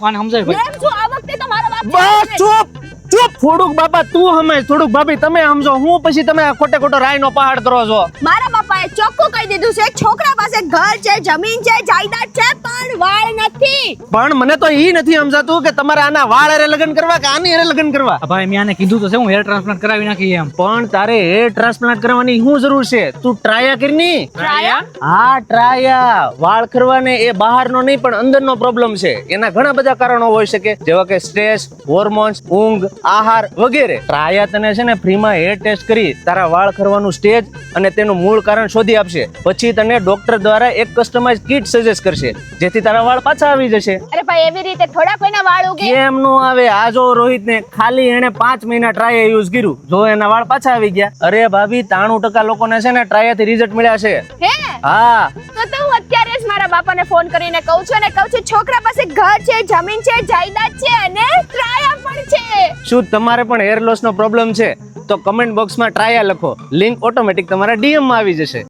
કોણ સમજાય ભાઈ? એમ છું આ વખતે તો મારો બાપ બસ ચૂપ ચૂપ. થોડુંક બાપા તું સમજ, થોડુંક ભાભી તમે સમજો. હું પછી તમે આ ખોટે ખોટો રાયનો પહાડ કરો છો. મારા બાપાએ ચોખ્ખું કહી દીધું છે છોકરા પાસે ઘર છે, જમીન છે, જાયદાદ છે, પણ વાળ નથી. પણ મને તો ઈ નથી સમજાતું કે તમારે આના વાળ હારે લગ્ન કરવા કે આની હારે લગ્ન કરવા. આ ભાઈ મેં આને કીધું તો છે હું હેર ટ્રાન્સપ્લાન્ટ કરાવી નાખી એમ. પણ તારે હેર ટ્રાન્સપ્લાન્ટ કરવાની શું જરૂર છે? તું ટ્રાયા કરની. ટ્રાયા? હા ટ્રાયા. વાળ ખરવાને એ બહારનો નહીં પણ અંદરનો પ્રોબ્લેમ છે. એના ઘણા બધા કારણો હોઈ શકે, જેવા કે સ્ટ્રેસ, હોર્મોન્સ, ઊંઘ, આહાર વગેરે. ટ્રાયા તને છે ને ફ્રીમાં હેર ટેસ્ટ કરી તારા વાળ ખરવાનું સ્ટેજ અને તેનું મૂળ કારણ શોધી આપશે. પછી તને ડોક્ટર દ્વારા એક કસ્ટમાઇઝ કિટ સજેસ્ટ કરશે, જેથી તારા વાળ પાછા આવી જશે. અરે ભાઈ એવી રીતે થોડા કોઈના વાળ ઉગે. કેમ નો આવે? આ જો રોહિત ને ખાલી એને 5 મહિના ટ્રાયા યુઝ કર્યું, જો એના વાળ પાછા આવી ગયા. અરે ભાભી 93% લોકોને છે ને ટ્રાયા થી રિઝલ્ટ મળ્યા છે. હે હા તો હું અત્યારે જ મારા બાપાને ફોન કરીને કહું છું છોકરા પાસે ઘર છે, જમીન છે, જાયદાદ છે અને ટ્રાયા પણ છે. શું તમારે પણ હેર લોસ નો પ્રોબ્લેમ છે તો કમેન્ટ બોક્સમાં ટ્રાયા લખો. લિંક ઓટોમેટિક તમારા DM માં આવી જશે.